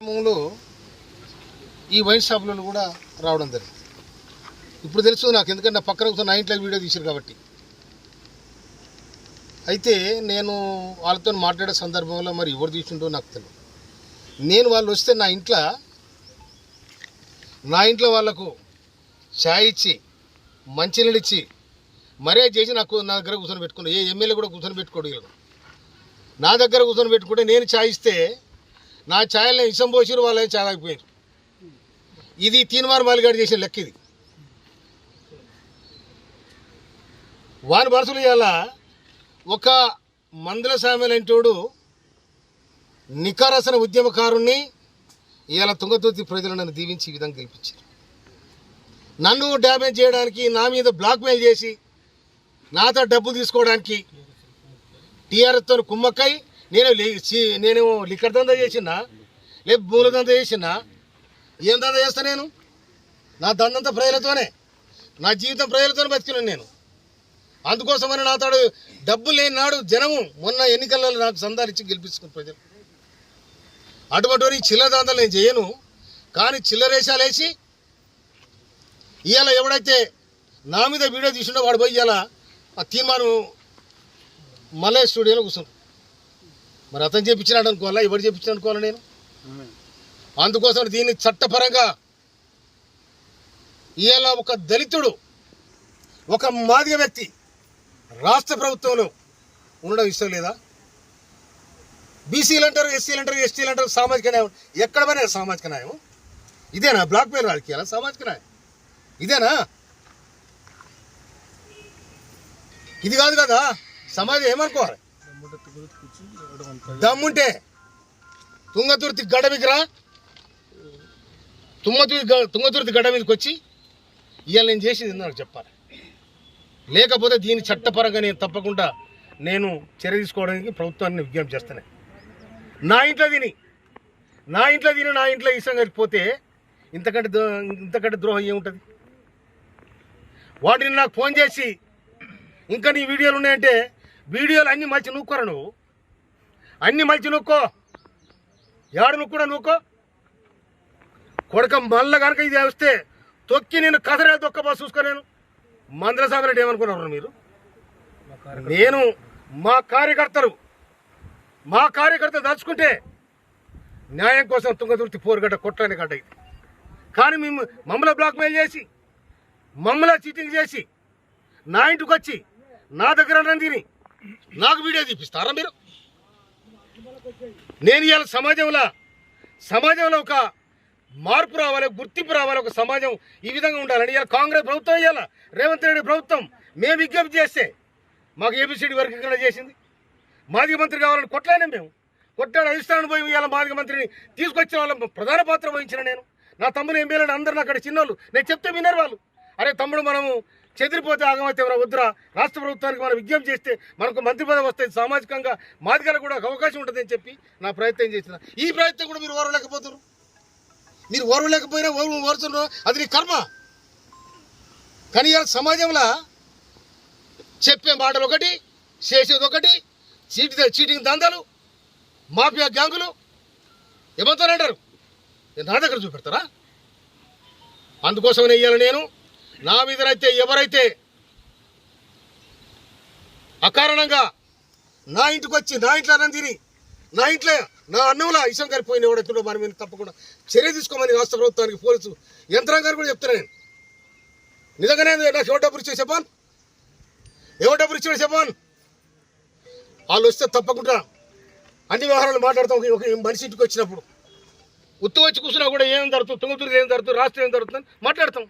గ్రామంలో ఈ వైన్ షాపులను కూడా రావడం జరిగింది. ఇప్పుడు తెలుసు నాకు, ఎందుకంటే నా పక్కన కూర్చొని నా ఇంట్లో వీడియో తీశారు కాబట్టి. అయితే నేను వాళ్ళతో మాట్లాడే సందర్భంలో మరి ఎవరు తీసిండో నాకు తెలియదు. నేను వాళ్ళు వస్తే నా ఇంట్లో వాళ్ళకు ఛాయ్ ఇచ్చి మంచినీళ్ళు ఇచ్చి మర్యాద చేసి నా దగ్గర కూర్చొని పెట్టుకున్నా. ఏ ఎమ్మెల్యే కూడా కూర్చొని పెట్టుకోడు. నా దగ్గర కూర్చొని పెట్టుకుంటే నేను ఛాయ్ ఇస్తే నా ఛాయల్ని ఇసం పోసిరు, వాళ్ళని ఛాయ్ ఆగిపోయారు. ఇది తీన్మార్ మాలిగాడు చేసిన లెక్క. ఇది వాని మనసులు ఇవాళ ఒక మందుల సామెలంటోడు నికారసన ఉద్యమకారుణ్ణి ఇవాళ తుంగతుర్తి ప్రజలు నన్ను దీవించి ఈ విధంగా గెలిపించారు. నన్ను డ్యామేజ్ చేయడానికి, నా మీద బ్లాక్మెయిల్ చేసి నాతో డబ్బులు తీసుకోవడానికి టీఆర్ఎస్తో కుమ్మక్కై నేను లిక్కర్ దందా చేసినా, లేక భూముల దందా చేసినా, ఏం దందా చేస్తా నేను? నా దందంతా ప్రజలతోనే, నా జీవితం ప్రజలతోనే బతికినాను నేను. అందుకోసమని నాతో డబ్బు లేని నాడు జనము మొన్న ఎన్నికలలో నాకు సందాలిచ్చి గెలిపించుకుని ప్రజలు. అటువంటి చిల్లర దందాలు నేను చేయను. కానీ చిల్లరేషాలు వేసి ఇవాళ ఎవడైతే నా మీద వీడియో తీసుండో వాడు పోయి ఇవాళ ఆ తీర్మానం మలే స్టూడియోలో కూర్చున్నాడు. మరి అతను చేయించినాడు అనుకోవాలా, ఎవరు చేయించిన అనుకోవాలా నేను? అందుకోసం దీన్ని చట్టపరంగా ఇవాళ ఒక దళితుడు, ఒక మాదిగ వ్యక్తి రాష్ట్ర ప్రభుత్వంలో ఉండడం ఇష్టం లేదా? బీసీలు అంటారు, ఎస్సీలు అంటారు, ఎస్టీలు అంటారు, సామాజిక న్యాయం. ఎక్కడ పోయినా సామాజిక న్యాయం ఇదేనా? బ్లాక్ మెయిల్ రాజకీయాలా? సామాజిక న్యాయం ఇదేనా? ఇది కాదు కదా. సమాజం ఏమనుకోవాలి? దమ్ముంటే తుంగతుర్తి గడ్డ మీదకి రా, తుంగతుర్తి గడ్డ మీదకి వచ్చి ఇవాళ నేను చేసింది నాకు చెప్పాలి. లేకపోతే దీన్ని చట్టపరంగా నేను తప్పకుండా నేను చర్య తీసుకోవడానికి ప్రభుత్వాన్ని విజ్ఞప్తి చేస్తాను. నా ఇంట్లో తిని నా ఇంట్లో ఇష్టం కలిగిపోతే ఇంతకంటే ద్రోహం ఏముంటుంది? వాటిని నాకు ఫోన్ చేసి ఇంకా నీ వీడియోలు ఉన్నాయంటే, వీడియోలు అన్నీ మలిచి నూక్కోరా నువ్వు, అన్నీ మలిచి నూక్కో, ఏడు నువ్వు కూడా నూక్కో కొడక. మళ్ళా కనుక ఇది వస్తే తొక్కి నేను కసరే తొక్కబా చూసుకోలేను. మందల సాగరెడ్డి ఏమనుకున్నారు మీరు? నేను మా కార్యకర్తలు దలుచుకుంటే న్యాయం కోసం తుంగతుర్తి పోరుగడ్డ కొట్టని గడ్డ ఇది. కానీ మమ్మల్ని బ్లాక్మెయిల్ చేసి, మమ్మల్ని చీటింగ్ చేసి నా ఇంటికి వచ్చి నా దగ్గర తిని నాకు వీడియో తీపిస్తారా మీరు? నేను ఇవాళ సమాజంలో ఒక మార్పు రావాలి, గుర్తింపు రావాలి, ఒక సమాజం ఈ విధంగా ఉండాలని ఇవాళ కాంగ్రెస్ ప్రభుత్వం, ఇవాళ రేవంత్ రెడ్డి ప్రభుత్వం మేము విజ్ఞప్తి చేస్తే మాకు ఏబిసిడి వర్గీకరణ చేసింది. మాదిగ మంత్రి కావాలని కొట్లాడినా మేము. కొట్లాడి అధిష్టానం పోయి ఇవాళ మాదిగ మంత్రిని తీసుకొచ్చిన వాళ్ళ ప్రధాన పాత్ర వహించిన నేను. నా తమ్ముని ఎమ్మెల్యేని అందరిని అక్కడ చిన్నోళ్ళు, నేను చెప్తే వినరు వాళ్ళు. అరే తమ్ముడు, మనము చెదిరిపోతే ఆగమైతే వద్దురా, రాష్ట్ర ప్రభుత్వానికి మనం విజ్ఞప్తి చేస్తే మనకు మంత్రి పదవి వస్తుంది, సామాజికంగా మాదిగలకు కూడా అవకాశం ఉంటుందని చెప్పి నా ప్రయత్నం చేసిన. ఈ ప్రయత్నం కూడా మీరు ఓర్వలేకపోతున్నారు. మీరు ఓర్వలేకపోయినా ఓరుతున్నారు, అది నీ కర్మ. కానీ ఇలా సమాజంలో చెప్పే మాటలు ఒకటి, చేసేది ఒకటి, చీటింగ్ దందాలు, మాఫియా గ్యాంగులు ఏమంటారంటారు, నా దగ్గర చూపెడతారా? అందుకోసమనే ఇవాళ నేను నా మీదనైతే ఎవరైతే అకారణంగా నా ఇంటికి వచ్చి నా ఇంట్లో అన్నం తిని నా అన్నంలో ఇసం కలిపోయిన ఎవడైతుండో మన మీద తప్పకుండా చర్య తీసుకోమని రాష్ట్ర ప్రభుత్వానికి, పోలీసు యంత్రాంగాన్ని కూడా చెప్తున్నా నేను. నిజంగానే నాకు ఎవరు డబ్బులు ఇచ్చే చెప్పాను, వాళ్ళు వస్తే తప్పకుండా అన్ని వ్యవహారాలు మాట్లాడతాం. ఒక మనిషి ఇంటికి వచ్చినప్పుడు ఉత్తు వచ్చి కూర్చున్నా కూడా ఏం జరుగుతుంది, తుంగతుర్తి ఏం జరుగుతుంది, రాష్ట్రం ఏం జరుగుతుందని మాట్లాడతాం.